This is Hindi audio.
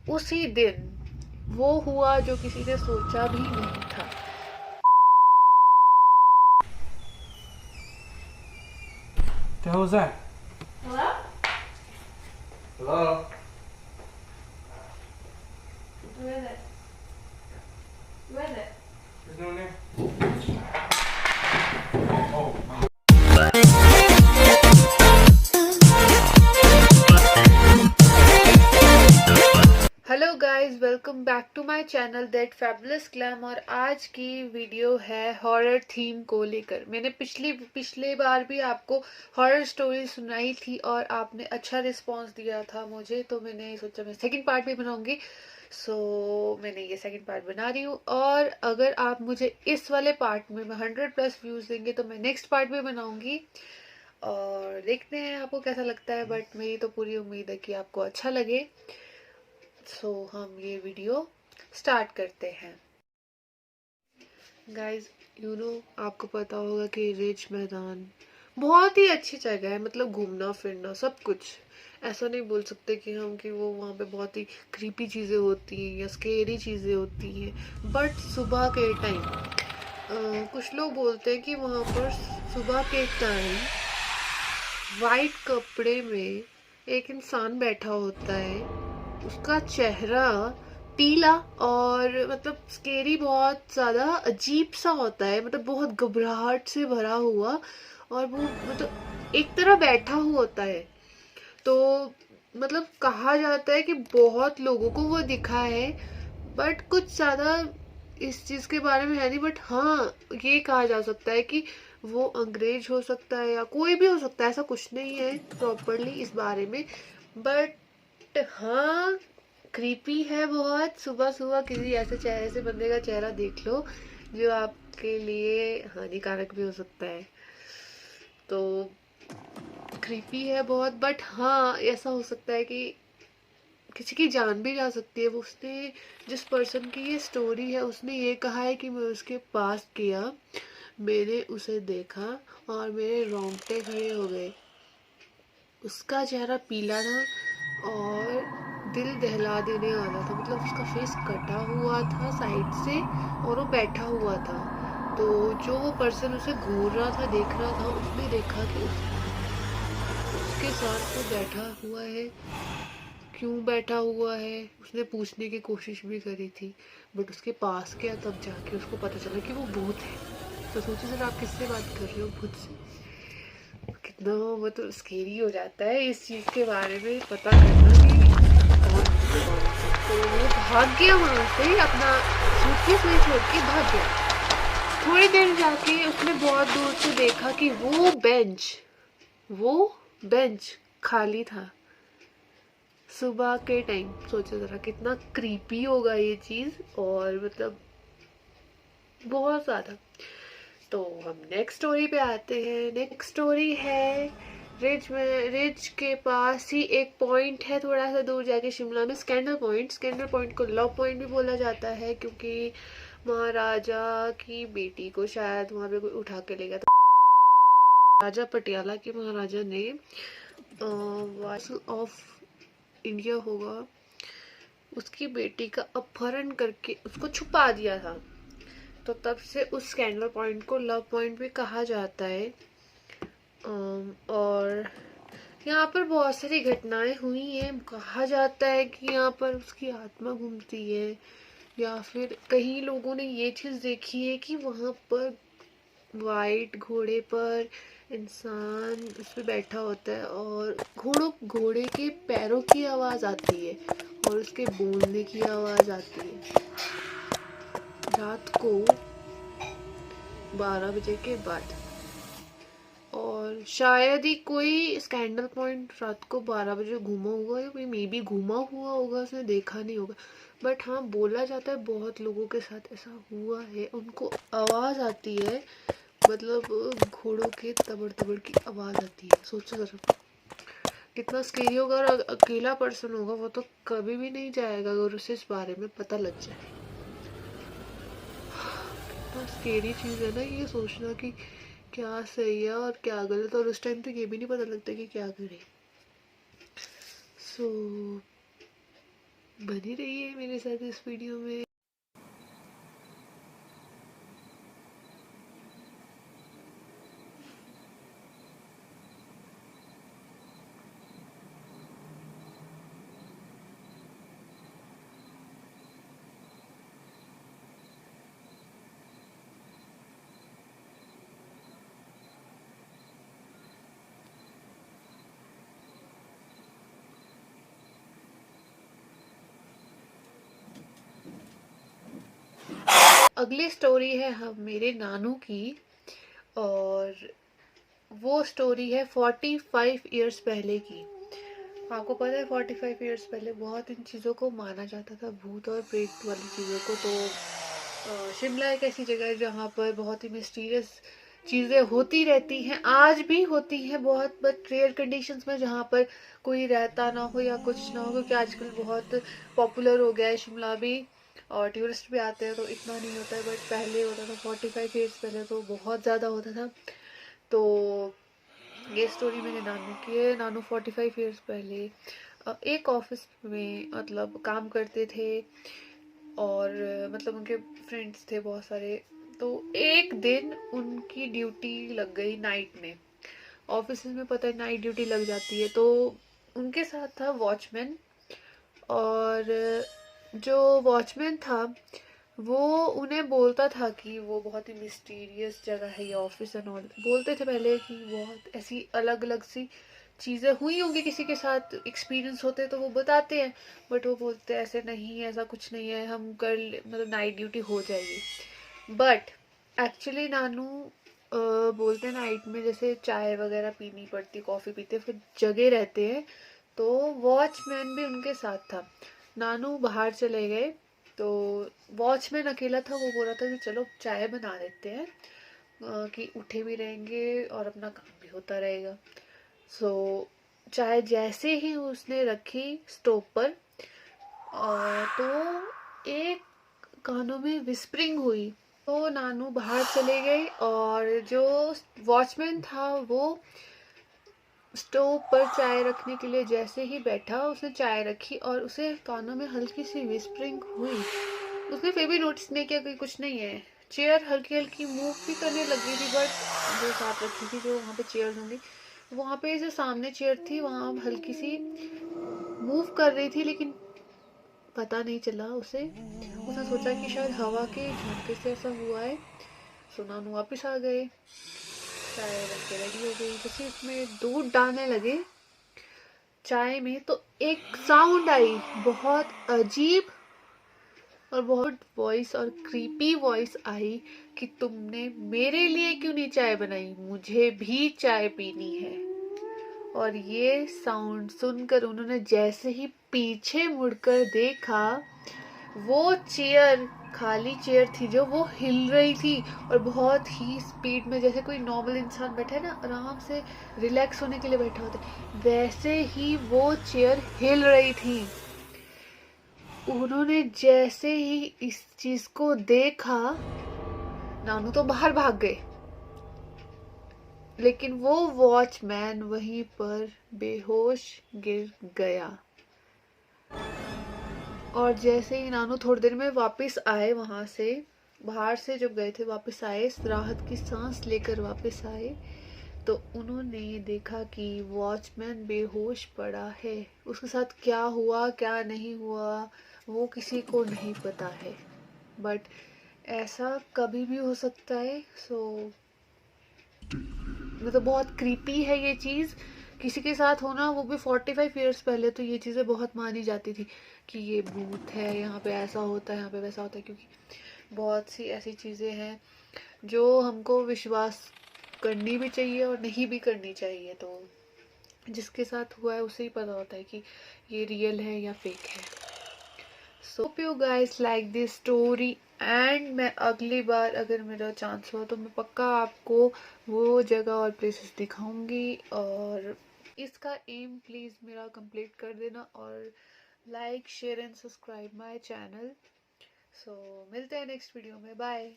उसी दिन वो हुआ जो किसी ने सोचा भी नहीं था। The hell was that? Hello? Hello? Who is it? Who is it? There's no one there. Oh, my. Hello guys, welcome back to my channel that fabulous glam. और आज की वीडियो है हॉरर थीम को लेकर। मैंने पिछले बार भी आपको हॉरर स्टोरी सुनाई थी और आपने अच्छा रिस्पांस दिया था मुझे, तो मैंने सोचा मैं सेकंड पार्ट भी बनाऊंगी। मैंने ये सेकंड पार्ट बना रही हूँ। और अगर आप मुझे इस वाले पार्ट में 100+ व्यूज देंगे तो मैं नेक्स्ट पार्ट भी बनाऊंगी और देखते हैं आपको कैसा लगता है। बट मेरी तो पूरी उम्मीद है कि आपको अच्छा लगे। हम ये वीडियो स्टार्ट करते हैं। गाइस, आपको पता होगा कि रिच मैदान बहुत ही अच्छी जगह है, मतलब घूमना फिरना सब कुछ। ऐसा नहीं बोल सकते कि वो वहाँ पे बहुत ही क्रीपी चीज़ें होती हैं या स्केरी चीज़ें होती हैं। बट सुबह के टाइम कुछ लोग बोलते हैं कि वहाँ पर सुबह के टाइम वाइट कपड़े में एक इंसान बैठा होता है। उसका चेहरा पीला और मतलब स्केरी, बहुत ज्यादा अजीब सा होता है, मतलब बहुत घबराहट से भरा हुआ। और वो मतलब एक तरह बैठा हुआ होता है। तो मतलब कहा जाता है कि बहुत लोगों को वो दिखा है, बट कुछ ज्यादा इस चीज के बारे में है नहीं। बट हाँ, ये कहा जा सकता है कि वो अंग्रेज हो सकता है या कोई भी हो सकता है, ऐसा कुछ नहीं है प्रॉपरली इस बारे में। बट हाँ, क्रीपी है बहुत। सुबह सुबह किसी ऐसे चेहरे से बंदे का चेहरा देख लो जो आपके लिए हानिकारक भी हो सकता है, तो क्रीपी है बहुत। बट हाँ, ऐसा हो सकता है कि किसी की जान भी जा सकती है। वो उसने, जिस पर्सन की ये स्टोरी है, उसने ये कहा है कि मैं उसके पास गया, मैंने उसे देखा और मेरे रोंगटे खड़े हो गए। उसका चेहरा पीला था और दिल दहला देने वाला था। मतलब उसका फेस कटा हुआ था साइड से और वो बैठा हुआ था। तो जो वो पर्सन उसे घूर रहा था, देख रहा था, उसने देखा कि उसके साथ वो बैठा हुआ है। क्यों बैठा हुआ है उसने पूछने की कोशिश भी करी थी, बट उसके पास गया तब जाके उसको पता चला कि वो भूत है। तो सोचिए सर, आप किससे बात कर रहे हो, भूत से? कितना मतलब स्केरी हो जाता है इस चीज के बारे में पता करना कि कौन है। तो वो भाग गया वहां से, अपना सूटकेस में छोड़ के भाग गया। थोड़ी देर जाके उसने बहुत दूर से देखा कि वो बेंच खाली था सुबह के टाइम। सोचो जरा कितना क्रीपी होगा ये चीज, और मतलब बहुत ज्यादा। तो हम नेक्स्ट स्टोरी पे आते हैं। नेक्स्ट स्टोरी है रिज में। रिज के पास ही एक पॉइंट है, थोड़ा सा दूर जाके शिमला में, स्कैंडल पॉइंट। स्कैंडल पॉइंट को लव पॉइंट भी बोला जाता है, क्योंकि महाराजा की बेटी को शायद वहां पे कोई उठा के ले गया था। राजा पटियाला के महाराजा ने वाइस ऑफ इंडिया होगा, उसकी बेटी का अपहरण करके उसको छुपा दिया था। तो तब से उस स्कैंडल पॉइंट को लव पॉइंट भी कहा जाता है। और यहाँ पर बहुत सारी घटनाएं हुई हैं। कहा जाता है कि यहाँ पर उसकी आत्मा घूमती है, या फिर कई लोगों ने ये चीज देखी है कि वहां पर वाइट घोड़े पर इंसान उस पर बैठा होता है और घोड़े के पैरों की आवाज आती है और उसके बोलने की आवाज आती है रात को 12 बजे के बाद। और शायद ही कोई स्कैंडल पॉइंट रात को 12 बजे घूमा होगा, या कोई मे बी घूमा हुआ होगा, उसने देखा नहीं होगा। बट हाँ, बोला जाता है बहुत लोगों के साथ ऐसा हुआ है। उनको आवाज आती है, मतलब घोड़ों के तबड़ तबड़ की आवाज आती है। सोचो जरा कितना स्केरी होगा। और अकेला पर्सन होगा वो तो कभी भी नहीं जाएगा अगर उसे इस बारे में पता लग जाए। कितना स्केरी चीज है ना ये सोचना कि क्या सही है और क्या गलत, और उस टाइम तो ये भी नहीं पता लगता कि क्या करे। सो बनी रहिए मेरे साथ इस वीडियो में। अगली स्टोरी है हम मेरे नानू की, और वो स्टोरी है 45 इयर्स पहले की। आपको पता है 45 इयर्स पहले बहुत इन चीज़ों को माना जाता था, भूत और प्रेत वाली चीज़ों को। तो शिमला एक ऐसी जगह है जहाँ पर बहुत ही मिस्टीरियस चीज़ें होती रहती हैं, आज भी होती हैं बहुत, बट रेयर कंडीशंस में, जहाँ पर कोई रहता ना हो या कुछ ना हो, क्योंकि आजकल बहुत पॉपुलर हो गया है शिमला भी और टूरिस्ट भी आते हैं, तो इतना नहीं होता है। बट पहले होता था, 45 ईयर्स पहले तो बहुत ज़्यादा होता था। तो ये स्टोरी मेरे नानू की है। नानू 45 इयर्स पहले एक ऑफिस में मतलब काम करते थे, और मतलब उनके फ्रेंड्स थे बहुत सारे। तो एक दिन उनकी ड्यूटी लग गई नाइट में। ऑफिस में पता है नाइट ड्यूटी लग जाती है, तो उनके साथ था वॉचमैन। और जो वॉचमैन था वो उन्हें बोलता था कि वो बहुत ही मिस्टीरियस जगह है ये ऑफिस एंड ऑल। बोलते थे पहले कि बहुत ऐसी अलग अलग सी चीज़ें हुई होंगी, किसी के साथ एक्सपीरियंस होते तो वो बताते हैं, बट वो बोलते हैं ऐसे नहीं, ऐसा कुछ नहीं है, हम मतलब नाइट ड्यूटी हो जाएगी। बट एक्चुअली नानू बोलते नाइट में जैसे चाय वगैरह पीनी पड़ती, कॉफ़ी पीते, फिर जगे रहते हैं। तो वॉचमैन भी उनके साथ था। नानू बाहर चले गए, तो वॉचमैन अकेला था। वो बोल रहा था कि चलो चाय बना देते हैं, कि उठे भी रहेंगे और अपना काम भी होता रहेगा। सो चाय जैसे ही उसने रखी स्टोव पर, तो एक कानों में विस्परिंग हुई। तो नानू बाहर चले गए, और जो वॉचमैन था वो स्टोव पर चाय रखने के लिए जैसे ही बैठा, उसने चाय रखी और उसे कानों में हल्की सी विस्परिंग हुई। उसने फिर भी नोटिस नहीं किया कि कुछ नहीं है। चेयर हल्की हल्की मूव भी करने लगी थी, बट जो साथ रखी थी, जो वहाँ पे चेयर होंगी, वहाँ पे जो सामने चेयर थी वहाँ हल्की सी मूव कर रही थी, लेकिन पता नहीं चला उसे। उसने सोचा कि शायद हवा के झोंके से ऐसा हुआ है। सो नानू वापिस आ गए, चाय बन के रेडी हो गई। जैसे उसमें दूध डालने लगे चाय में, तो एक साउंड आई, बहुत अजीब और बहुत वॉइस और क्रीपी वॉइस आई कि तुमने मेरे लिए क्यों नहीं चाय बनाई, मुझे भी चाय पीनी है। और ये साउंड सुनकर उन्होंने जैसे ही पीछे मुड़कर देखा, वो चेयर, खाली चेयर थी जो, वो हिल रही थी, और बहुत ही स्पीड में, जैसे कोई नॉर्मल इंसान बैठा है ना, आराम से रिलैक्स होने के लिए बैठा होता है, वैसे ही वो चेयर हिल रही थी। उन्होंने जैसे ही इस चीज को देखा, नानू तो बाहर भाग गए, लेकिन वो वॉचमैन वहीं पर बेहोश गिर गया। और जैसे ही नानू थोड़ी देर में वापस आए, वहां से बाहर से जब गए थे, वापस आए, राहत की सांस लेकर वापस आए, तो उन्होंने देखा कि वॉचमैन बेहोश पड़ा है। उसके साथ क्या हुआ क्या नहीं हुआ वो किसी को नहीं पता है, बट ऐसा कभी भी हो सकता है। सो मतलब बहुत क्रीपी है ये चीज़, किसी के साथ होना, वो भी 45 इयर्स पहले। तो ये चीज़ें बहुत मानी जाती थी कि ये भूत है, यहाँ पे ऐसा होता है, यहाँ पे वैसा होता है, क्योंकि बहुत सी ऐसी चीज़ें हैं जो हमको विश्वास करनी भी चाहिए और नहीं भी करनी चाहिए। तो जिसके साथ हुआ है उसे ही पता होता है कि ये रियल है या फेक है। So hope you guys like this story, and मैं अगली बार अगर मेरा चांस हो तो मैं पक्का आपको वो जगह और प्लेसेस दिखाऊंगी। और इसका एम प्लीज़ मेरा कंप्लीट कर देना, और like share and subscribe my channel. So मिलते हैं नेक्स्ट वीडियो में, बाय।